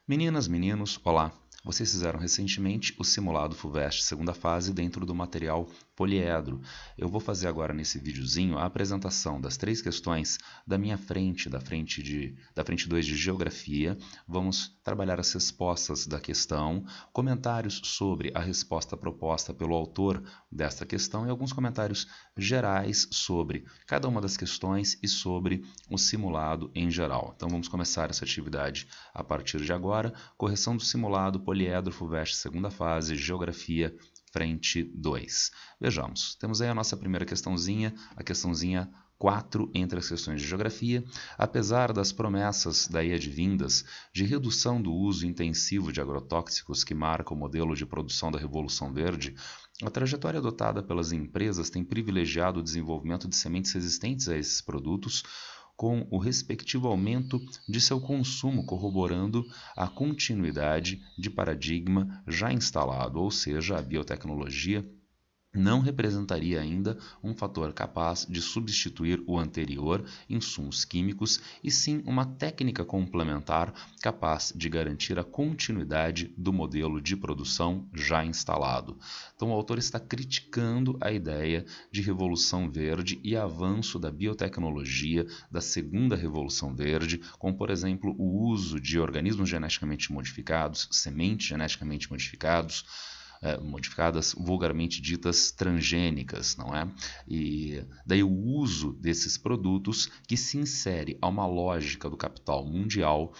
Meninas, meninos, olá! Vocês fizeram recentemente o simulado FUVEST segunda fase dentro do material poliedro. Eu vou fazer agora nesse videozinho a apresentação das 3 questões da minha frente, da frente 2 de Geografia. Vamos trabalhar as respostas da questão, comentários sobre a resposta proposta pelo autor desta questão e alguns comentários gerais sobre cada uma das questões e sobre o simulado em geral. Então vamos começar essa atividade a partir de agora. Correção do simulado poliedro FUVEST segunda fase, Geografia, frente 2. Vejamos, temos aí a nossa primeira questãozinha, a questãozinha 4 entre as questões de Geografia. Apesar das promessas daí advindas de redução do uso intensivo de agrotóxicos que marca o modelo de produção da Revolução Verde, a trajetória adotada pelas empresas tem privilegiado o desenvolvimento de sementes resistentes a esses produtos, com o respectivo aumento de seu consumo corroborando a continuidade de paradigma já instalado, ou seja, a biotecnologia não representaria ainda um fator capaz de substituir o anterior, insumos químicos, e sim uma técnica complementar capaz de garantir a continuidade do modelo de produção já instalado. Então o autor está criticando a ideia de revolução verde e avanço da biotecnologia da segunda revolução verde, como por exemplo o uso de organismos geneticamente modificados, sementes geneticamente modificadas, vulgarmente ditas transgênicas, não é? E daí o uso desses produtos que se insere a uma lógica do capital mundial,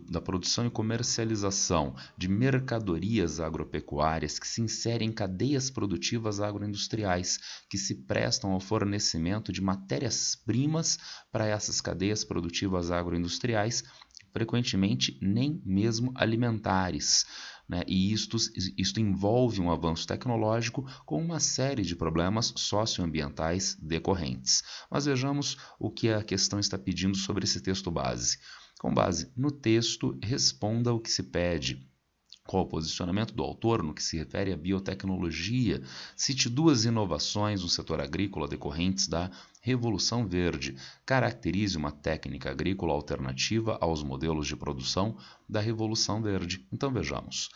da produção e comercialização de mercadorias agropecuárias que se inserem em cadeias produtivas agroindustriais, que se prestam ao fornecimento de matérias-primas para essas cadeias produtivas agroindustriais, frequentemente nem mesmo alimentares. E isto envolve um avanço tecnológico com uma série de problemas socioambientais decorrentes. Mas vejamos o que a questão está pedindo sobre esse texto base. Com base no texto, responda o que se pede. Qual o posicionamento do autor no que se refere à biotecnologia? Cite 2 inovações no setor agrícola decorrentes da Revolução Verde. Caracterize uma técnica agrícola alternativa aos modelos de produção da Revolução Verde. Então vejamos.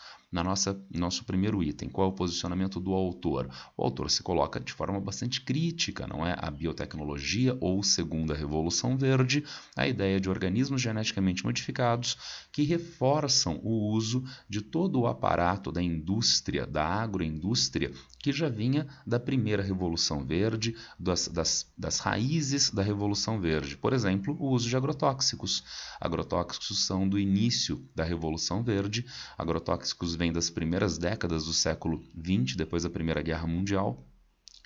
Nosso primeiro item, qual é o posicionamento do autor? O autor se coloca de forma bastante crítica, não é? A biotecnologia ou segunda revolução verde, a ideia de organismos geneticamente modificados que reforçam o uso de todo o aparato da indústria, da agroindústria, que já vinha da primeira revolução verde, das raízes da revolução verde. Por exemplo, o uso de agrotóxicos. Agrotóxicos são do início da revolução verde, agrotóxicos vêm das primeiras décadas do século XX, depois da Primeira Guerra Mundial,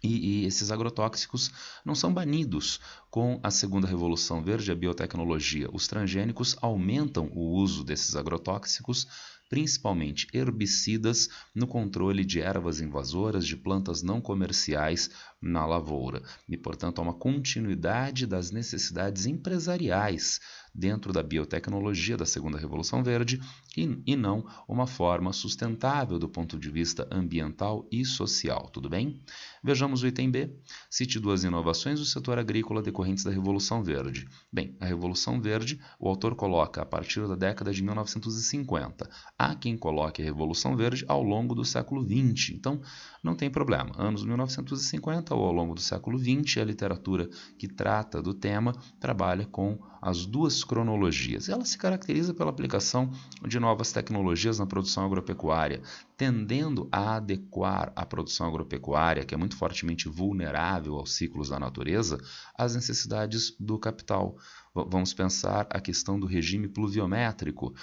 e esses agrotóxicos não são banidos com a segunda revolução verde, a biotecnologia. Os transgênicos aumentam o uso desses agrotóxicos, principalmente herbicidas, no controle de ervas invasoras, de plantas não comerciais na lavoura. E, portanto, há uma continuidade das necessidades empresariais dentro da biotecnologia da segunda revolução verde e não uma forma sustentável do ponto de vista ambiental e social. Tudo bem? Vejamos o item B. Cite 2 inovações do setor agrícola decorrentes da Revolução Verde. Bem, a Revolução Verde, o autor coloca a partir da década de 1950. Há quem coloque a Revolução Verde ao longo do século XX. Então, não tem problema. Anos 1950 ou ao longo do século XX, a literatura que trata do tema trabalha com as 2 cronologias. Ela se caracteriza pela aplicação de novas tecnologias na produção agropecuária, tendendo a adequar a produção agropecuária, que é muito fortemente vulnerável aos ciclos da natureza, às necessidades do capital. Vamos pensar a questão do regime pluviométrico,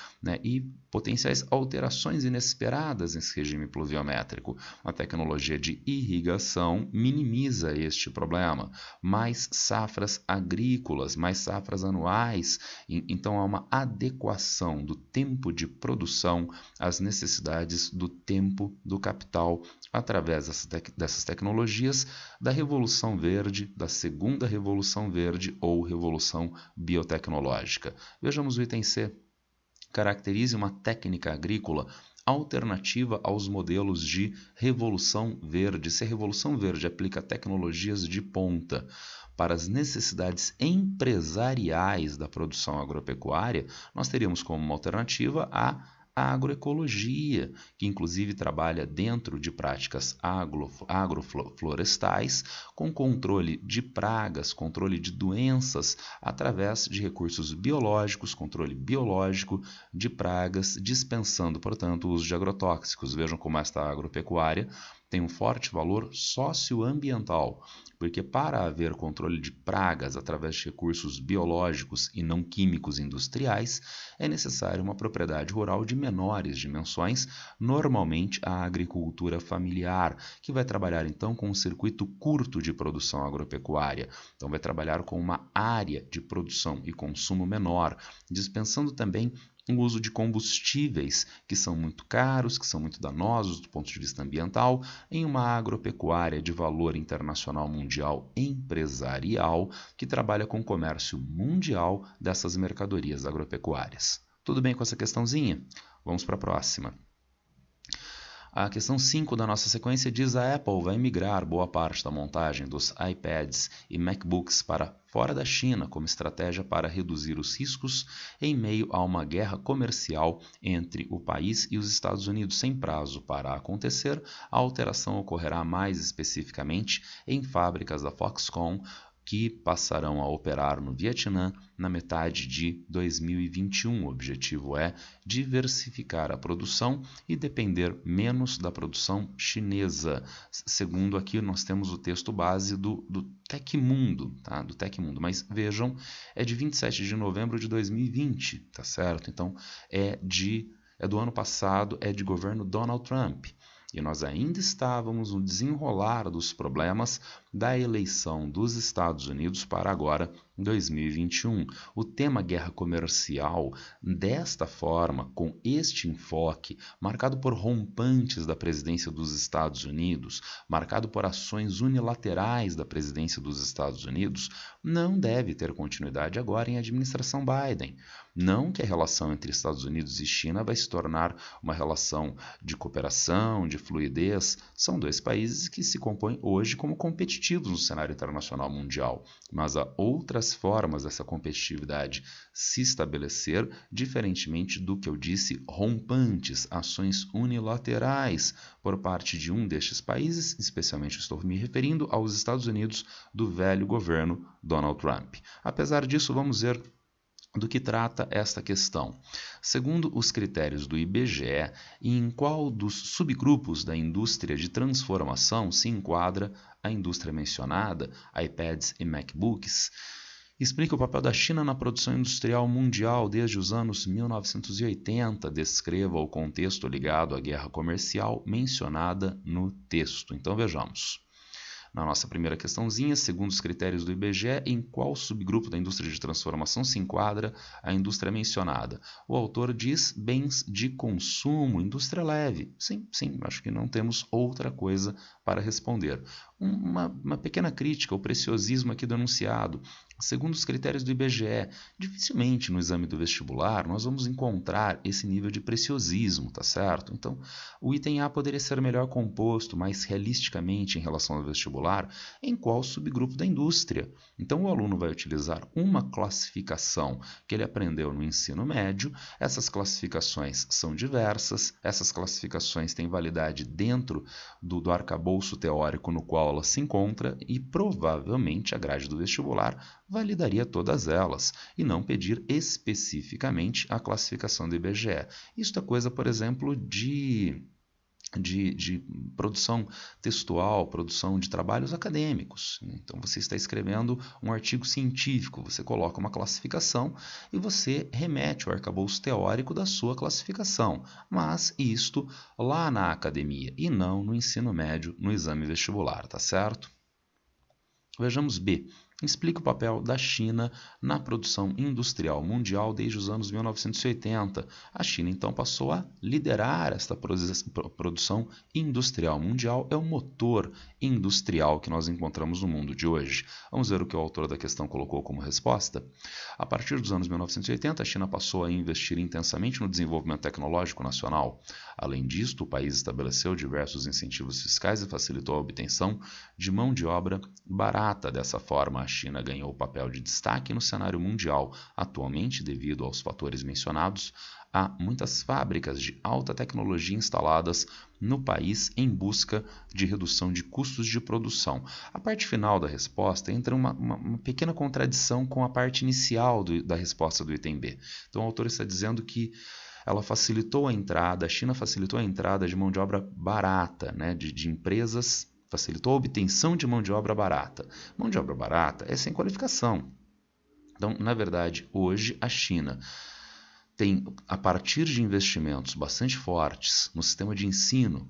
e potenciais alterações inesperadas nesse regime pluviométrico. A tecnologia de irrigação minimiza este problema. Mais safras agrícolas, mais safras anuais, então há uma adequação do tempo de produção às necessidades do tempo do capital através dessas tecnologias da Revolução Verde, da segunda Revolução Verde ou Revolução Biotecnológica. Vejamos o item C. Caracterize uma técnica agrícola alternativa aos modelos de Revolução Verde. Se a Revolução Verde aplica tecnologias de ponta para as necessidades empresariais da produção agropecuária, nós teríamos como uma alternativa a agroecologia, que inclusive trabalha dentro de práticas agroflorestais, com controle de pragas, controle de doenças, através de recursos biológicos, controle biológico de pragas, dispensando, portanto, o uso de agrotóxicos. Vejam como esta agropecuária tem um forte valor socioambiental, porque para haver controle de pragas através de recursos biológicos e não químicos industriais, é necessário uma propriedade rural de menores dimensões, normalmente a agricultura familiar, que vai trabalhar então com um circuito curto de produção agropecuária. Então vai trabalhar com uma área de produção e consumo menor, dispensando também o uso de combustíveis que são muito caros, que são muito danosos do ponto de vista ambiental, em uma agropecuária de valor internacional mundial empresarial que trabalha com o comércio mundial dessas mercadorias agropecuárias. Tudo bem com essa questãozinha? Vamos para a próxima. A questão 5 da nossa sequência diz: a Apple vai migrar boa parte da montagem dos iPads e MacBooks para fora da China como estratégia para reduzir os riscos em meio a uma guerra comercial entre o país e os Estados Unidos sem prazo para acontecer. A alteração ocorrerá mais especificamente em fábricas da Foxconn, que passarão a operar no Vietnã na metade de 2021. O objetivo é diversificar a produção e depender menos da produção chinesa. Segundo aqui, nós temos o texto base do Tecmundo, tá? Do Tecmundo, mas vejam, é de 27 de novembro de 2020, tá certo? Então, é do ano passado, é de governo Donald Trump. E nós ainda estávamos no desenrolar dos problemas da eleição dos Estados Unidos para agora, 2021. O tema guerra comercial, desta forma, com este enfoque, marcado por rompantes da presidência dos Estados Unidos, marcado por ações unilaterais da presidência dos Estados Unidos, não deve ter continuidade agora em administração Biden. Não que a relação entre Estados Unidos e China vai se tornar uma relação de cooperação, de fluidez. São dois países que se compõem hoje como competitivos no cenário internacional mundial, mas há outras formas dessa competitividade se estabelecer, diferentemente do que eu disse, rompantes, ações unilaterais por parte de um destes países, especialmente estou me referindo aos Estados Unidos do velho governo Donald Trump. Apesar disso, vamos ver do que trata esta questão. Segundo os critérios do IBGE, em qual dos subgrupos da indústria de transformação se enquadra a indústria mencionada, iPads e MacBooks? Explica o papel da China na produção industrial mundial desde os anos 1980. Descreva o contexto ligado à guerra comercial mencionada no texto. Então vejamos. Na nossa primeira questãozinha, segundo os critérios do IBGE, em qual subgrupo da indústria de transformação se enquadra a indústria mencionada? O autor diz bens de consumo, indústria leve. Sim, acho que não temos outra coisa para responder. Uma pequena crítica ao preciosismo aqui do enunciado. Segundo os critérios do IBGE, dificilmente no exame do vestibular nós vamos encontrar esse nível de preciosismo, tá certo? Então, o item A poderia ser melhor composto, mais realisticamente em relação ao vestibular, em qual subgrupo da indústria. Então, o aluno vai utilizar uma classificação que ele aprendeu no ensino médio. Essas classificações são diversas, essas classificações têm validade dentro do arcabouço teórico no qual ela se encontra e provavelmente a grade do vestibular validaria todas elas e não pedir especificamente a classificação do IBGE. Isso é coisa, por exemplo, de produção textual, produção de trabalhos acadêmicos. Então, você está escrevendo um artigo científico, você coloca uma classificação e você remete ao arcabouço teórico da sua classificação, mas isto lá na academia e não no ensino médio, no exame vestibular, tá certo? Vejamos B. Explica o papel da China na produção industrial mundial desde os anos 1980. A China, então, passou a liderar esta produção industrial mundial. É o motor industrial que nós encontramos no mundo de hoje. Vamos ver o que o autor da questão colocou como resposta? A partir dos anos 1980, a China passou a investir intensamente no desenvolvimento tecnológico nacional. Além disto, o país estabeleceu diversos incentivos fiscais e facilitou a obtenção de mão de obra barata. Dessa forma, a China ganhou papel de destaque no cenário mundial. Atualmente, devido aos fatores mencionados, há muitas fábricas de alta tecnologia instaladas no país em busca de redução de custos de produção. A parte final da resposta entra uma pequena contradição com a parte inicial da resposta do item B. Então o autor está dizendo que ela facilitou a entrada, a China facilitou a entrada de mão de obra barata, né, de empresas, facilitou a obtenção de mão de obra barata. Mão de obra barata é sem qualificação. Então, na verdade, hoje a China tem, a partir de investimentos bastante fortes no sistema de ensino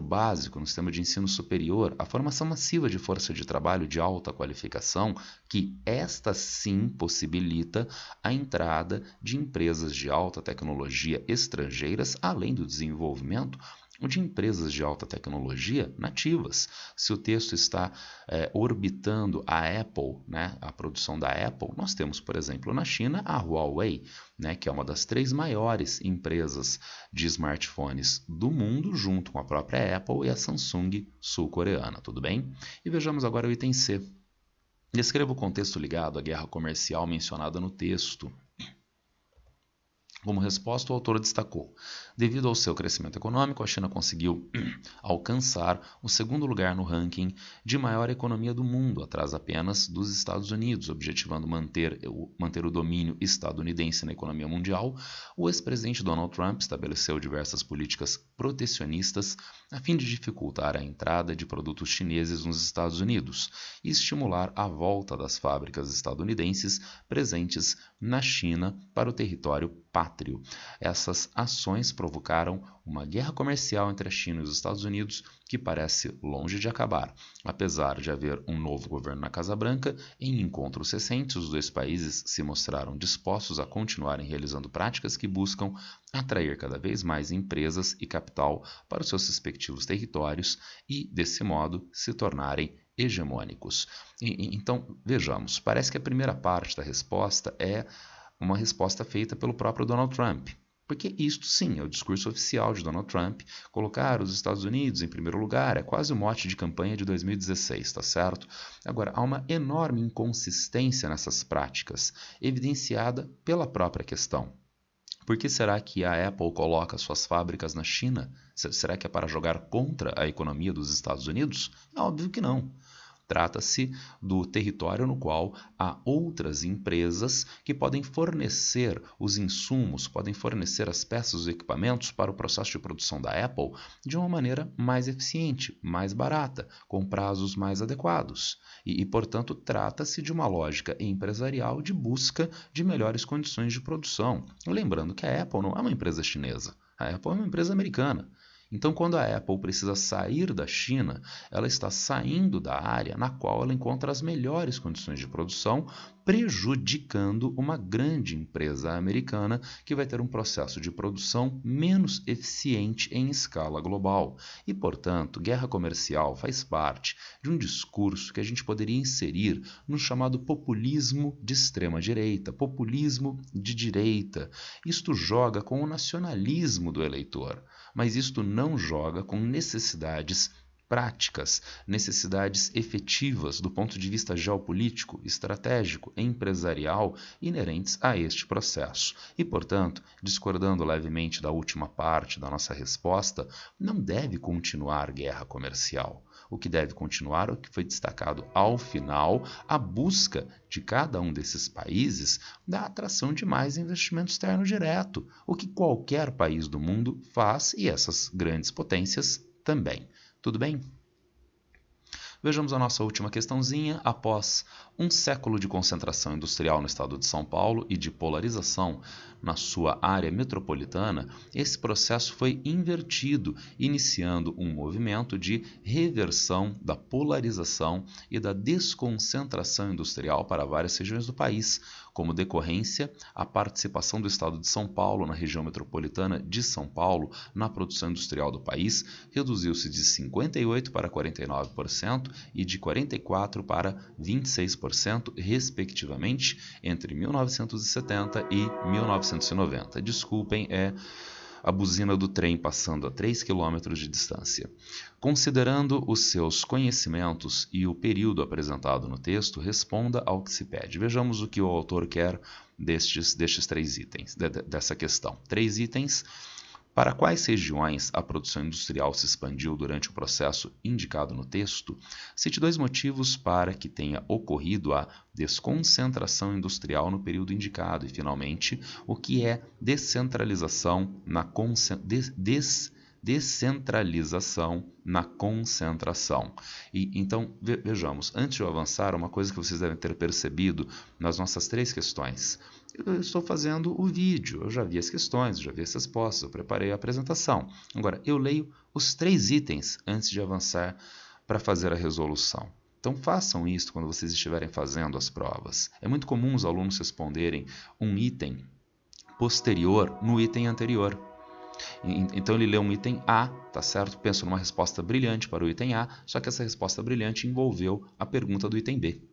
básico, no sistema de ensino superior, a formação massiva de força de trabalho de alta qualificação, que esta sim possibilita a entrada de empresas de alta tecnologia estrangeiras, além do desenvolvimento de empresas de alta tecnologia nativas. Se o texto está orbitando a Apple, né, a produção da Apple, nós temos, por exemplo, na China, a Huawei, né, que é uma das 3 maiores empresas de smartphones do mundo, junto com a própria Apple e a Samsung sul-coreana, tudo bem? E vejamos agora o item C. Descreva o contexto ligado à guerra comercial mencionada no texto. Como resposta, o autor destacou: devido ao seu crescimento econômico, a China conseguiu alcançar o segundo lugar no ranking de maior economia do mundo, atrás apenas dos Estados Unidos, objetivando manter o domínio estadunidense na economia mundial. O ex-presidente Donald Trump estabeleceu diversas políticas protecionistas a fim de dificultar a entrada de produtos chineses nos Estados Unidos e estimular a volta das fábricas estadunidenses presentes na China para o território pátrio. Essas ações provocaram uma guerra comercial entre a China e os Estados Unidos que parece longe de acabar. Apesar de haver um novo governo na Casa Branca, em encontros recentes os dois países se mostraram dispostos a continuarem realizando práticas que buscam atrair cada vez mais empresas e capital para os seus respectivos territórios e, desse modo, se tornarem hegemônicos. Então, vejamos, parece que a primeira parte da resposta é uma resposta feita pelo próprio Donald Trump. Porque isto sim é o discurso oficial de Donald Trump, colocar os Estados Unidos em primeiro lugar, é quase o mote de campanha de 2016, tá certo? Agora, há uma enorme inconsistência nessas práticas, evidenciada pela própria questão. Por que será que a Apple coloca suas fábricas na China? Será que é para jogar contra a economia dos Estados Unidos? É óbvio que não. Trata-se do território no qual há outras empresas que podem fornecer os insumos, podem fornecer as peças, os equipamentos para o processo de produção da Apple de uma maneira mais eficiente, mais barata, com prazos mais adequados. Portanto, trata-se de uma lógica empresarial de busca de melhores condições de produção. Lembrando que a Apple não é uma empresa chinesa, a Apple é uma empresa americana. Então, quando a Apple precisa sair da China, ela está saindo da área na qual ela encontra as melhores condições de produção, prejudicando uma grande empresa americana que vai ter um processo de produção menos eficiente em escala global. E, portanto, guerra comercial faz parte de um discurso que a gente poderia inserir no chamado populismo de extrema-direita, populismo de direita. Isto joga com o nacionalismo do eleitor. Mas isto não joga com necessidades práticas, necessidades efetivas do ponto de vista geopolítico, estratégico, empresarial inerentes a este processo. E, portanto, discordando levemente da última parte da nossa resposta, não deve continuar guerra comercial. O que deve continuar é o que foi destacado ao final, a busca de cada um desses países da atração de mais investimento externo direto, o que qualquer país do mundo faz e essas grandes potências também. Tudo bem? Vejamos a nossa última questãozinha. Após um século de concentração industrial no estado de São Paulo e de polarização na sua área metropolitana, esse processo foi invertido, iniciando um movimento de reversão da polarização e da desconcentração industrial para várias regiões do país. Como decorrência, a participação do estado de São Paulo na região metropolitana de São Paulo na produção industrial do país reduziu-se de 58% para 49% e de 44% para 26%, respectivamente, entre 1970 e 1990. Desculpem, a buzina do trem passando a 3 km de distância. Considerando os seus conhecimentos e o período apresentado no texto, responda ao que se pede. Vejamos o que o autor quer destes 3 itens, dessa questão. 3 itens. Para quais regiões a produção industrial se expandiu durante o processo indicado no texto? Cite 2 motivos para que tenha ocorrido a desconcentração industrial no período indicado. E, finalmente, o que é descentralização na descentralização na concentração. Então, vejamos, antes de eu avançar, uma coisa que vocês devem ter percebido nas nossas 3 questões. Eu estou fazendo o vídeo, eu já vi as questões, já vi as respostas, eu preparei a apresentação. Agora, eu leio os 3 itens antes de avançar para fazer a resolução. Então, façam isso quando vocês estiverem fazendo as provas. É muito comum os alunos responderem um item posterior no item anterior. Então ele lê um item A, tá certo? Pensa numa resposta brilhante para o item A, só que essa resposta brilhante envolveu a pergunta do item B.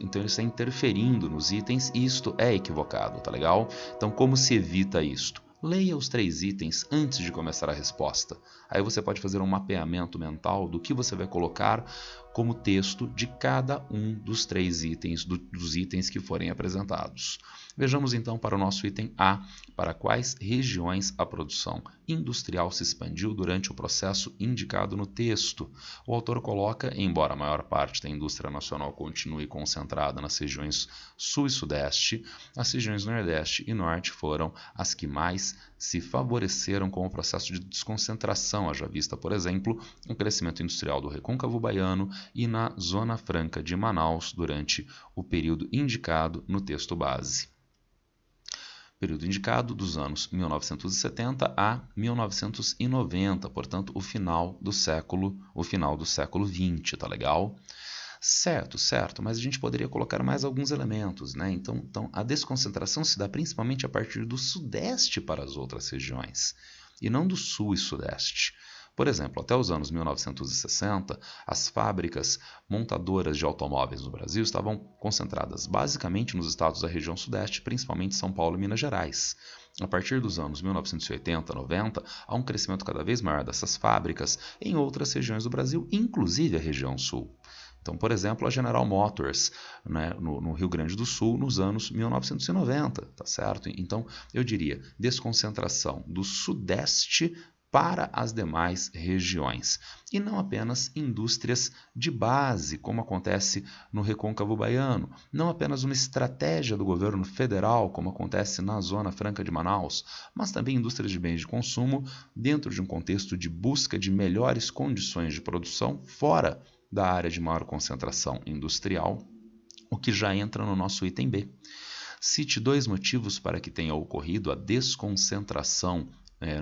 Então ele está interferindo nos itens e isto é equivocado, tá legal? Então como se evita isto? Leia os 3 itens antes de começar a resposta. Aí você pode fazer um mapeamento mental do que você vai colocar como texto de cada um dos 3 itens, dos itens que forem apresentados. Vejamos então para o nosso item A, para quais regiões a produção industrial se expandiu durante o processo indicado no texto. O autor coloca, embora a maior parte da indústria nacional continue concentrada nas regiões Sul e Sudeste, as regiões Nordeste e Norte foram as que mais se favoreceram com o processo de desconcentração, haja vista, por exemplo, o crescimento industrial do Recôncavo Baiano e na Zona Franca de Manaus durante o período indicado no texto base. Período indicado dos anos 1970 a 1990, portanto, o final do século XX, tá legal? Certo, mas a gente poderia colocar mais alguns elementos, né? Então a desconcentração se dá principalmente a partir do Sudeste para as outras regiões, e não do Sul e Sudeste. Por exemplo, até os anos 1960, as fábricas montadoras de automóveis no Brasil estavam concentradas basicamente nos estados da região Sudeste, principalmente São Paulo e Minas Gerais. A partir dos anos 1980 90, há um crescimento cada vez maior dessas fábricas em outras regiões do Brasil, inclusive a região Sul. Então, por exemplo, a General Motors, né, no Rio Grande do Sul, nos anos 1990, tá certo? Então, eu diria desconcentração do Sudeste para as demais regiões. E não apenas indústrias de base, como acontece no Recôncavo Baiano, não apenas uma estratégia do governo federal, como acontece na Zona Franca de Manaus, mas também indústrias de bens de consumo dentro de um contexto de busca de melhores condições de produção fora da área de maior concentração industrial, o que já entra no nosso item B. Cite 2 motivos para que tenha ocorrido a desconcentração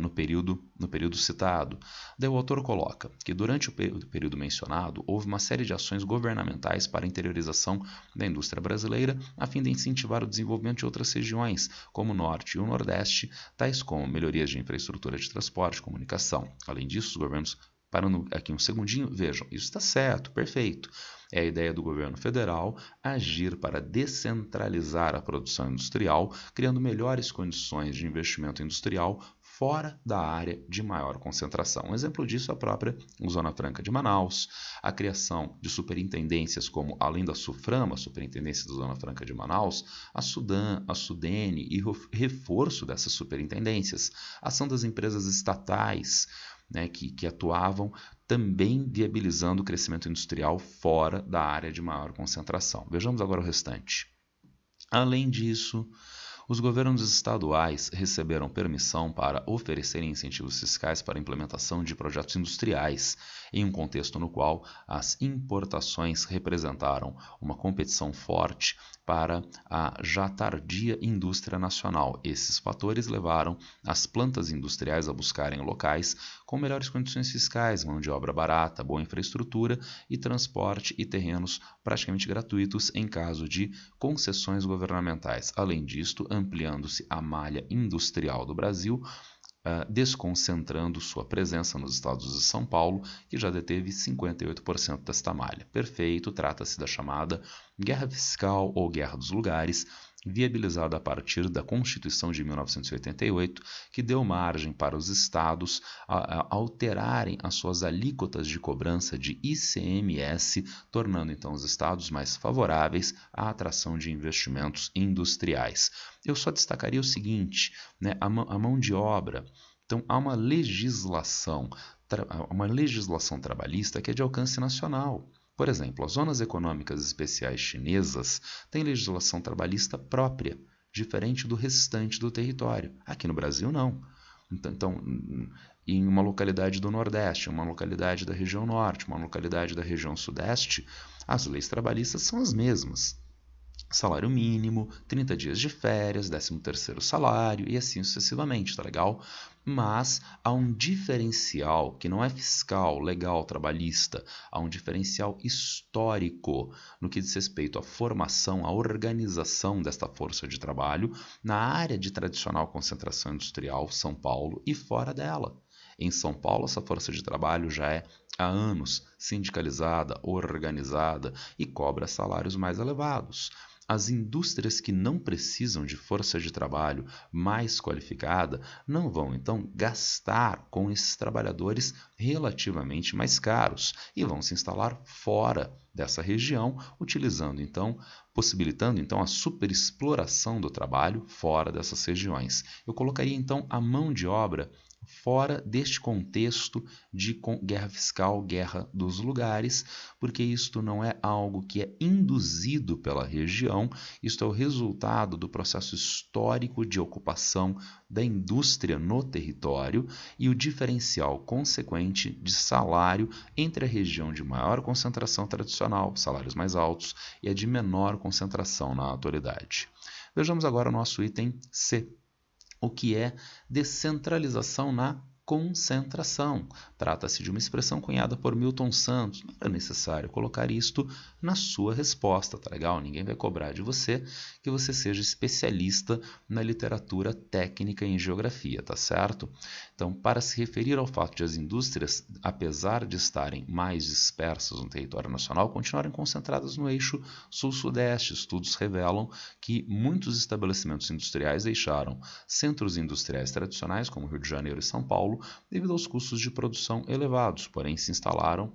no período citado. Daí o autor coloca que durante o período mencionado houve uma série de ações governamentais para a interiorização da indústria brasileira a fim de incentivar o desenvolvimento de outras regiões, como o Norte e o Nordeste, tais como melhorias de infraestrutura de transporte e comunicação. Além disso, os governos, parando aqui um segundinho, vejam, isso está certo, perfeito. É a ideia do governo federal agir para descentralizar a produção industrial, criando melhores condições de investimento industrial fora da área de maior concentração. Um exemplo disso é a própria Zona Franca de Manaus, a criação de superintendências como, além da SUFRAMA, Superintendência da Zona Franca de Manaus, a Sudan, a Sudene e o reforço dessas superintendências, a ação das empresas estatais, né, que atuavam também viabilizando o crescimento industrial fora da área de maior concentração. Vejamos agora o restante. Além disso, os governos estaduais receberam permissão para oferecerem incentivos fiscais para a implementação de projetos industriais, em um contexto no qual as importações representaram uma competição forte para a já tardia indústria nacional. Esses fatores levaram as plantas industriais a buscarem locais com melhores condições fiscais, mão de obra barata, boa infraestrutura e transporte e terrenos praticamente gratuitos em caso de concessões governamentais. Além disto, ampliando-se a malha industrial do Brasil, desconcentrando sua presença nos estados de São Paulo, que já deteve 58% desta malha. Perfeito, trata-se da chamada guerra fiscal ou guerra dos lugares, viabilizada a partir da Constituição de 1988, que deu margem para os estados alterarem as suas alíquotas de cobrança de ICMS, tornando então os estados mais favoráveis à atração de investimentos industriais. Eu só destacaria o seguinte, né, a mão de obra. Então, há uma legislação trabalhista que é de alcance nacional. Por exemplo, as zonas econômicas especiais chinesas têm legislação trabalhista própria, diferente do restante do território. Aqui no Brasil, não. Então, em uma localidade do Nordeste, uma localidade da região Norte, uma localidade da região Sudeste, as leis trabalhistas são as mesmas. Salário mínimo, 30 dias de férias, 13º salário e assim sucessivamente, tá legal? Mas há um diferencial que não é fiscal, legal, trabalhista, há um diferencial histórico no que diz respeito à formação, à organização desta força de trabalho na área de tradicional concentração industrial, São Paulo e fora dela. Em São Paulo, essa força de trabalho já é há anos sindicalizada, organizada e cobra salários mais elevados. As indústrias que não precisam de força de trabalho mais qualificada não vão, então, gastar com esses trabalhadores relativamente mais caros e vão se instalar fora dessa região, possibilitando, então, a superexploração do trabalho fora dessas regiões. Eu colocaria, então, a mão de obra fora deste contexto de guerra fiscal, guerra dos lugares, porque isto não é algo que é induzido pela região, isto é o resultado do processo histórico de ocupação da indústria no território e o diferencial consequente de salário entre a região de maior concentração tradicional, salários mais altos, e a de menor concentração na atualidade. Vejamos agora o nosso item C. O que é descentralização na concentração. Trata-se de uma expressão cunhada por Milton Santos. Não era necessário colocar isto na sua resposta, tá legal? Ninguém vai cobrar de você que você seja especialista na literatura técnica em geografia, tá certo? Então, para se referir ao fato de as indústrias, apesar de estarem mais dispersas no território nacional, continuarem concentradas no eixo sul-sudeste. Estudos revelam que muitos estabelecimentos industriais deixaram centros industriais tradicionais, como Rio de Janeiro e São Paulo, devido aos custos de produção elevados, porém se instalaram,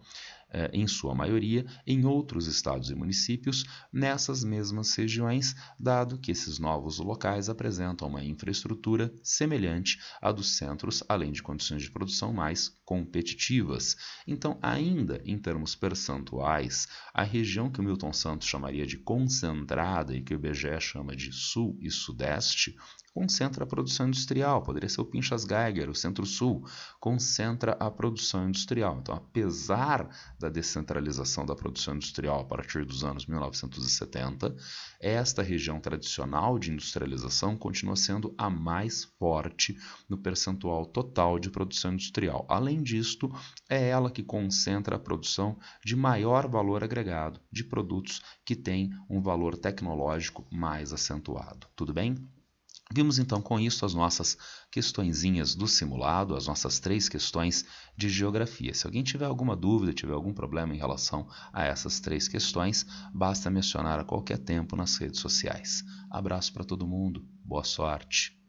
em sua maioria, em outros estados e municípios nessas mesmas regiões, dado que esses novos locais apresentam uma infraestrutura semelhante à dos centros, além de condições de produção mais competitivas. Então, ainda em termos percentuais, a região que o Milton Santos chamaria de concentrada e que o IBGE chama de Sul e Sudeste, concentra a produção industrial, poderia ser o Pinchas Geiger, o Centro-Sul, concentra a produção industrial. Então, apesar da descentralização da produção industrial a partir dos anos 1970, esta região tradicional de industrialização continua sendo a mais forte no percentual total de produção industrial. Além disto, é ela que concentra a produção de maior valor agregado, de produtos que têm um valor tecnológico mais acentuado. Tudo bem? Vimos então com isso as nossas questõezinhas do simulado, as nossas 3 questões de geografia. Se alguém tiver alguma dúvida, tiver algum problema em relação a essas 3 questões, basta me acionar a qualquer tempo nas redes sociais. Abraço para todo mundo, boa sorte!